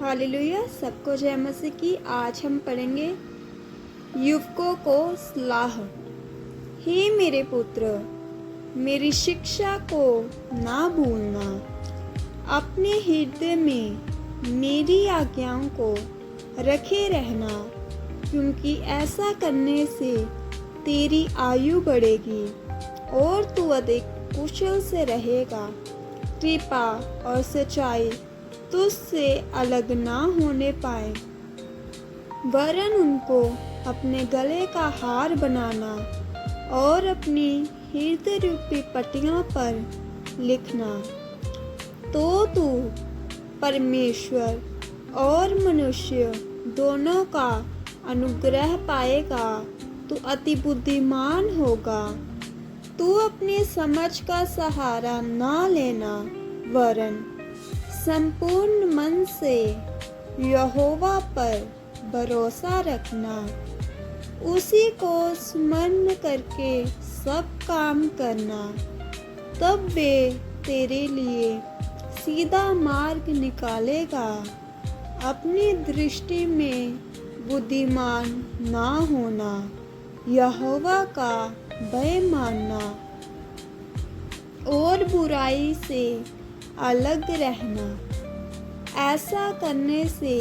Hallelujah. सबको जय मसीह की। आज हम पढ़ेंगे युवकों को सलाह। हे मेरे पुत्र, मेरी शिक्षा को ना भूलना, अपने हृदय में मेरी आज्ञाओं को रखे रहना, क्योंकि ऐसा करने से तेरी आयु बढ़ेगी और तू अधिक कुशल से रहेगा। कृपा और सच्चाई तुझसे अलग ना होने पाए, वरन उनको अपने गले का हार बनाना और अपनी हृदय रूपी पट्टियों पर लिखना। तो तू परमेश्वर और मनुष्य दोनों का अनुग्रह पाएगा। तू अति बुद्धिमान होगा। तू अपनी समझ का सहारा ना लेना, वरन संपूर्ण मन से यहोवा पर भरोसा रखना। उसी को स्मरण करके सब काम करना, तब वे तेरे लिए सीधा मार्ग निकालेगा। अपनी दृष्टि में बुद्धिमान ना होना, यहोवा का भय मानना और बुराई से अलग रहना। ऐसा करने से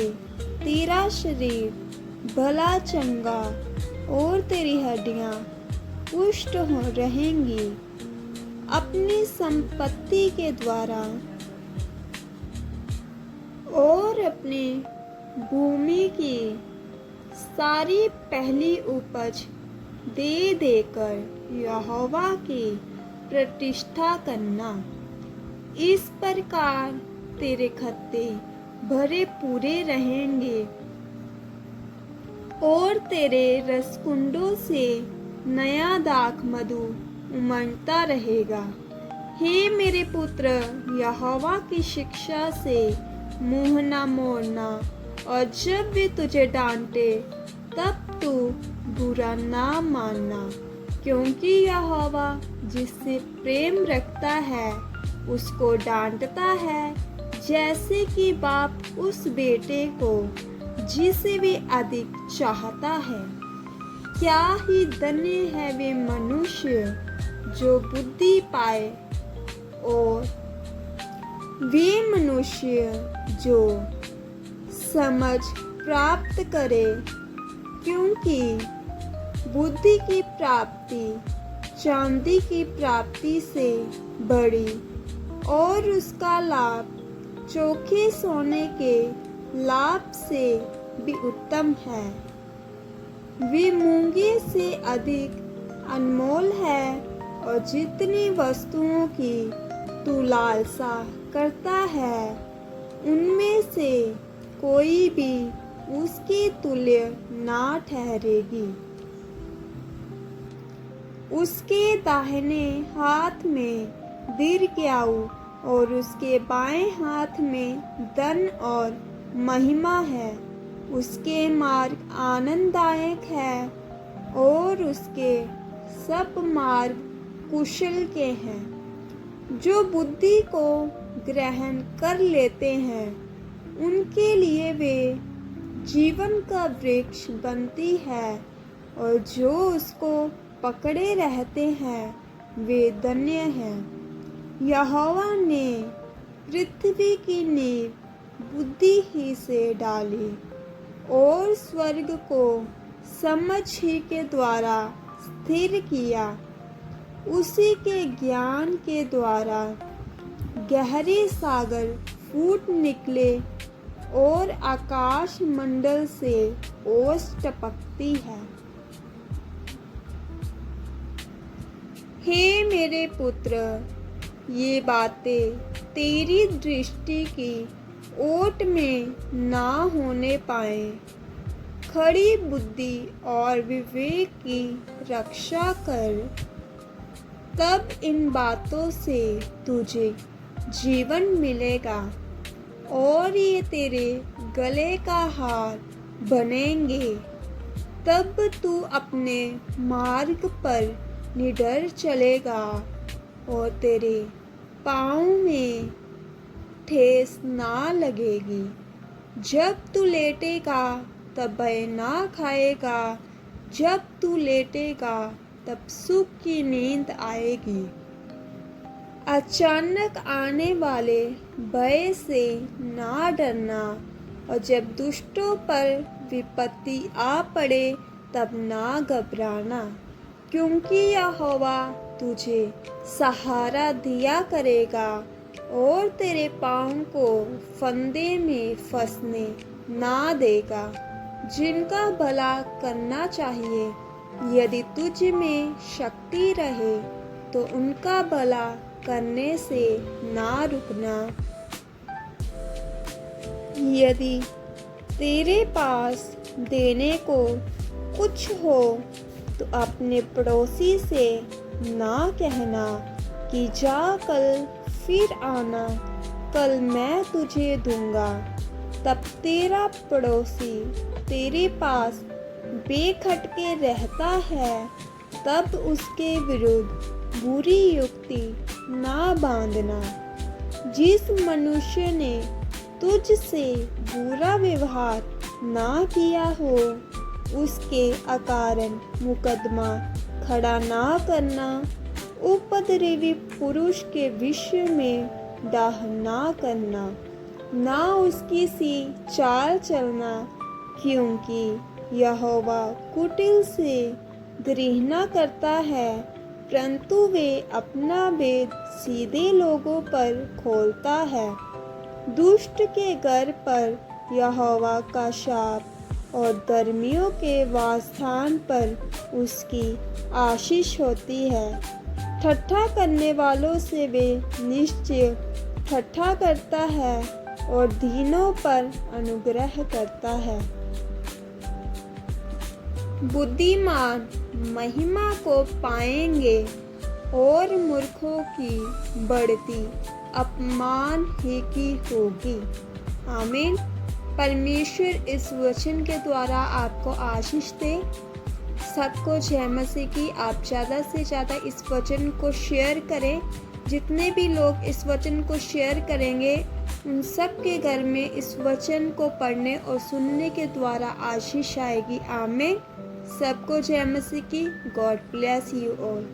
तेरा शरीर भला चंगा और तेरी हड्डियां पुष्ट हो रहेंगी। अपनी संपत्ति के द्वारा और अपनी भूमि की सारी पहली उपज दे देकर यहोवा की प्रतिष्ठा करना। इस प्रकार तेरे खत्ते भरे पूरे रहेंगे और तेरे रसकुंडों से नया दाख मधु उमड़ता रहेगा। हे मेरे पुत्र, यहोवा की शिक्षा से मुँह न मोड़ना, और जब वे तुझे डांटे तब तू बुरा ना मानना, क्योंकि यहोवा जिससे प्रेम रखता है उसको डांटता है, जैसे कि बाप उस बेटे को जिसे वे अधिक चाहता है। क्या ही धन्य है वे मनुष्य जो बुद्धि पाए, और वे मनुष्य जो समझ प्राप्त करे, क्योंकि बुद्धि की प्राप्ति चांदी की प्राप्ति से बड़ी और उसका लाभ चोखे सोने के लाभ से भी उत्तम है। वे मूंगे से अधिक अनमोल है, और जितनी वस्तुओं की तू लालसा करता है, उनमें से कोई भी उसके तुल्य ना ठहरेगी। उसके दाहिने हाथ में दीर्घायु और उसके बाएं हाथ में धन और महिमा है। उसके मार्ग आनंददायक है और उसके सब मार्ग कुशल के हैं। जो बुद्धि को ग्रहण कर लेते हैं, उनके लिए वे जीवन का वृक्ष बनती है, और जो उसको पकड़े रहते हैं वे धन्य हैं। यहोवा ने पृथ्वी की नींव बुद्धि ही से डाली, और स्वर्ग को समझ ही के द्वारा स्थिर किया। उसी के ज्ञान के द्वारा गहरे सागर फूट निकले और आकाश मंडल से ओस टपकती है। हे मेरे पुत्र, ये बातें तेरी दृष्टि की ओट में ना होने पाए। खड़ी बुद्धि और विवेक की रक्षा कर, तब इन बातों से तुझे जीवन मिलेगा और ये तेरे गले का हार बनेंगे। तब तू अपने मार्ग पर निडर चलेगा और तेरे पाँव में ठेस ना लगेगी। जब तू लेटेगा तब भय ना खाएगा, जब तू लेटेगा तब सुख की नींद आएगी। अचानक आने वाले भय से ना डरना, और जब दुष्टों पर विपत्ति आ पड़े तब ना घबराना, क्योंकि यहोवा तुझे सहारा दिया करेगा और तेरे पाँव को फंदे में फंसने ना देगा। जिनका भला करना चाहिए, यदि तुझ में शक्ति रहे तो उनका भला करने से ना रुकना। यदि तेरे पास देने को कुछ हो तो अपने पड़ोसी से ना कहना कि जा कल फिर आना, कल मैं तुझे दूंगा। तब तेरा पड़ोसी तेरे पास बेखटके रहता है, तब उसके विरुद्ध बुरी युक्ति ना बांधना। जिस मनुष्य ने तुझसे बुरा व्यवहार ना किया हो, उसके अकारण मुकदमा खड़ा ना करना। उपद्रवी पुरुष के विषय में डाह ना करना, ना उसकी सी चाल चलना, क्योंकि यहोवा कुटिल से घृणा करता है, परंतु वे अपना भेद सीधे लोगों पर खोलता है। दुष्ट के घर पर यहोवा का शाप, और धर्मियों के वासस्थान पर उसकी आशीष होती है। ठट्ठा करने वालों से वे निश्चय ठट्ठा करता है, और दीनों पर अनुग्रह करता है। बुद्धिमान महिमा को पाएंगे, और मूर्खों की बढ़ती अपमान ही की होगी। आमीन। परमेश्वर इस वचन के द्वारा आपको आशीष दे। सबको जय मसीह की। आप ज़्यादा से ज़्यादा इस वचन को शेयर करें। जितने भी लोग इस वचन को शेयर करेंगे, उन सब के घर में इस वचन को पढ़ने और सुनने के द्वारा आशीष आएगी। आमीन। सबको जय मसीह की। God bless you all.